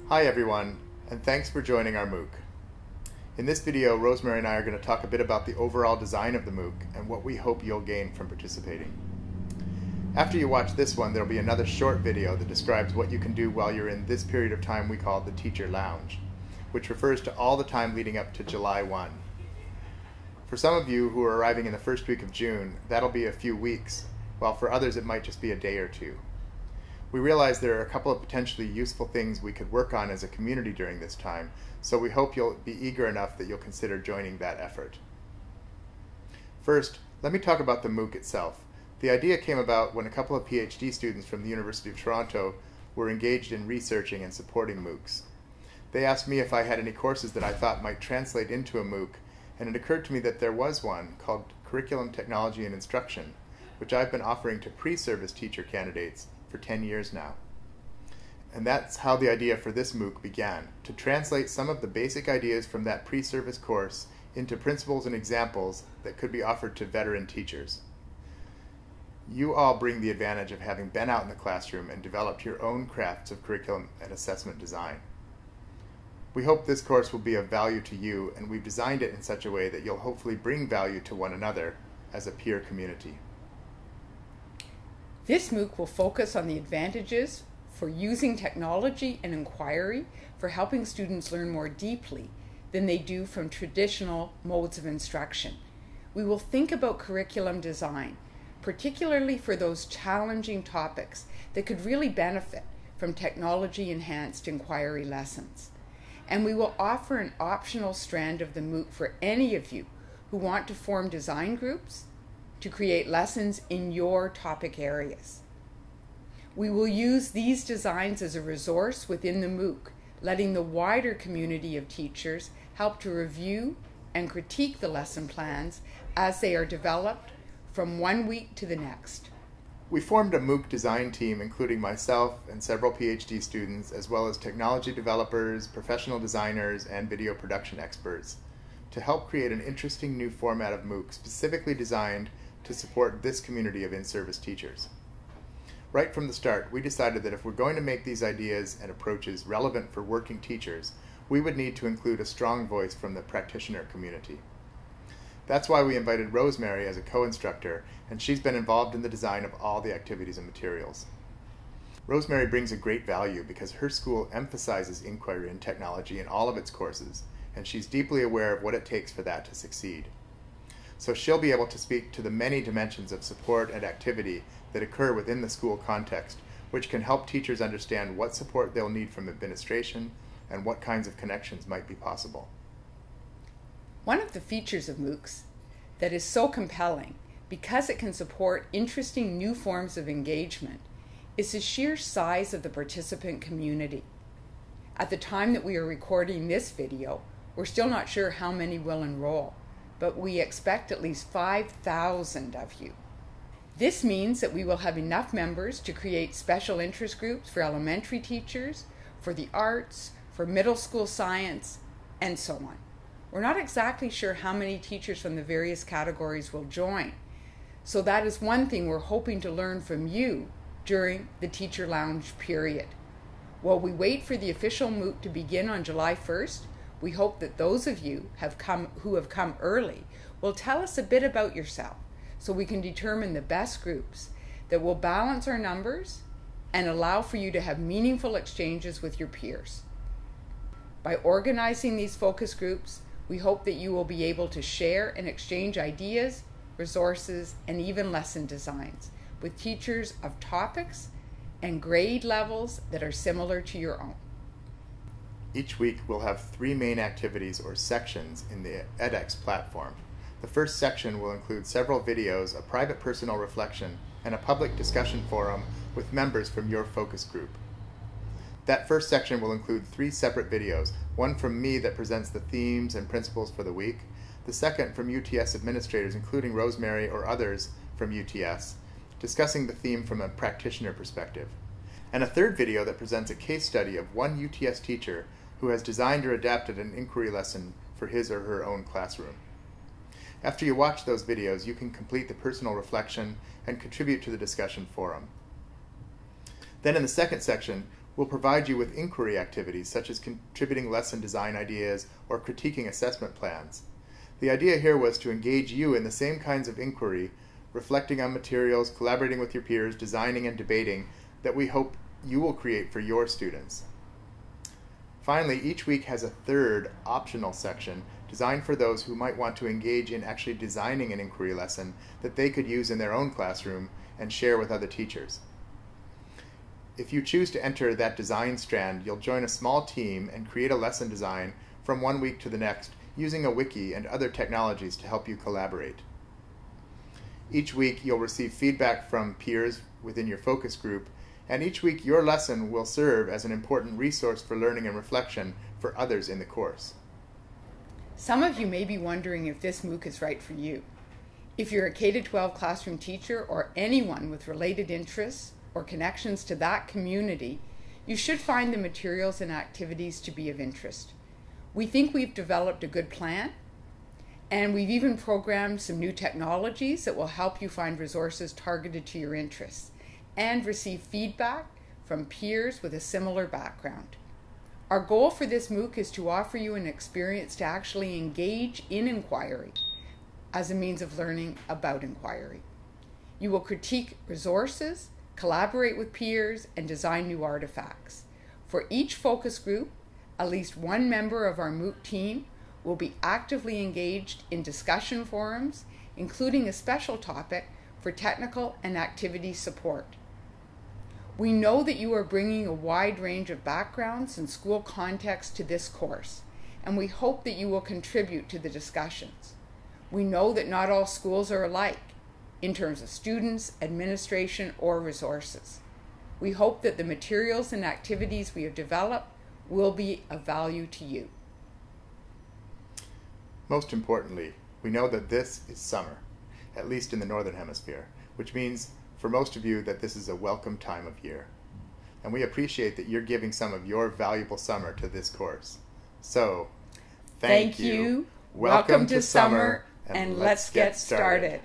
Hi everyone, and thanks for joining our MOOC. In this video, Rosemary and I are going to talk a bit about the overall design of the MOOC and what we hope you'll gain from participating. After you watch this one, there'll be another short video that describes what you can do while you're in this period of time we call the Teacher Lounge, which refers to all the time leading up to July 1. For some of you who are arriving in the first week of June, that'll be a few weeks, while for others it might just be a day or two. We realize there are a couple of potentially useful things we could work on as a community during this time, so we hope you'll be eager enough that you'll consider joining that effort. First, let me talk about the MOOC itself. The idea came about when a couple of PhD students from the University of Toronto were engaged in researching and supporting MOOCs. They asked me if I had any courses that I thought might translate into a MOOC, and it occurred to me that there was one called Curriculum, Technology and Instruction, which I've been offering to pre-service teacher candidates for 10 years now. And that's how the idea for this MOOC began, to translate some of the basic ideas from that pre-service course into principles and examples that could be offered to veteran teachers. You all bring the advantage of having been out in the classroom and developed your own crafts of curriculum and assessment design. We hope this course will be of value to you, and we've designed it in such a way that you'll hopefully bring value to one another as a peer community. This MOOC will focus on the advantages for using technology and inquiry for helping students learn more deeply than they do from traditional modes of instruction. We will think about curriculum design, particularly for those challenging topics that could really benefit from technology-enhanced inquiry lessons. And we will offer an optional strand of the MOOC for any of you who want to form design groups to create lessons in your topic areas. We will use these designs as a resource within the MOOC, letting the wider community of teachers help to review and critique the lesson plans as they are developed from one week to the next. We formed a MOOC design team including myself and several PhD students, as well as technology developers, professional designers, and video production experts, to help create an interesting new format of MOOC specifically designed to support this community of in-service teachers. Right from the start, we decided that if we're going to make these ideas and approaches relevant for working teachers, we would need to include a strong voice from the practitioner community. That's why we invited Rosemary as a co-instructor, and she's been involved in the design of all the activities and materials. Rosemary brings a great value because her school emphasizes inquiry and technology in all of its courses, and she's deeply aware of what it takes for that to succeed. So she'll be able to speak to the many dimensions of support and activity that occur within the school context, which can help teachers understand what support they'll need from administration and what kinds of connections might be possible. One of the features of MOOCs that is so compelling because it can support interesting new forms of engagement is the sheer size of the participant community. At the time that we are recording this video, we're still not sure how many will enroll, but we expect at least 5,000 of you. This means that we will have enough members to create special interest groups for elementary teachers, for the arts, for middle school science, and so on. We're not exactly sure how many teachers from the various categories will join, so that is one thing we're hoping to learn from you during the Teacher Lounge period. While we wait for the official MOOC to begin on July 1st, we hope that those of you who have come early will tell us a bit about yourself so we can determine the best groups that will balance our numbers and allow for you to have meaningful exchanges with your peers. By organizing these focus groups, we hope that you will be able to share and exchange ideas, resources, and even lesson designs with teachers of topics and grade levels that are similar to your own. Each week we'll have 3 main activities or sections in the edX platform. The first section will include several videos, a private personal reflection, and a public discussion forum with members from your focus group. That first section will include 3 separate videos, one from me that presents the themes and principles for the week, the second from UTS administrators, including Rosemary or others from UTS, discussing the theme from a practitioner perspective, and a third video that presents a case study of one UTS teacher who has designed or adapted an inquiry lesson for his or her own classroom. After you watch those videos, you can complete the personal reflection and contribute to the discussion forum. Then in the second section, We'll provide you with inquiry activities such as contributing lesson design ideas or critiquing assessment plans. The idea here was to engage you in the same kinds of inquiry, reflecting on materials, collaborating with your peers, designing and debating, that we hope you will create for your students. Finally, each week has a third optional section designed for those who might want to engage in actually designing an inquiry lesson that they could use in their own classroom and share with other teachers. If you choose to enter that design strand, you'll join a small team and create a lesson design from one week to the next using a wiki and other technologies to help you collaborate. Each week you'll receive feedback from peers within your focus group, and each week your lesson will serve as an important resource for learning and reflection for others in the course. Some of you may be wondering if this MOOC is right for you. If you're a K-12 classroom teacher or anyone with related interests or connections to that community, you should find the materials and activities to be of interest. We think we've developed a good plan, and we've even programmed some new technologies that will help you find resources targeted to your interests and receive feedback from peers with a similar background. Our goal for this MOOC is to offer you an experience to actually engage in inquiry as a means of learning about inquiry. You will critique resources, collaborate with peers, and design new artifacts. For each focus group, at least one member of our MOOC team will be actively engaged in discussion forums, including a special topic for technical and activity support. We know that you are bringing a wide range of backgrounds and school context to this course, and we hope that you will contribute to the discussions. We know that not all schools are alike in terms of students, administration, or resources. We hope that the materials and activities we have developed will be of value to you. Most importantly, we know that this is summer, at least in the Northern Hemisphere, which means for most of you that this is a welcome time of year. And we appreciate that you're giving some of your valuable summer to this course. So, thank you. Welcome to summer, and let's get started.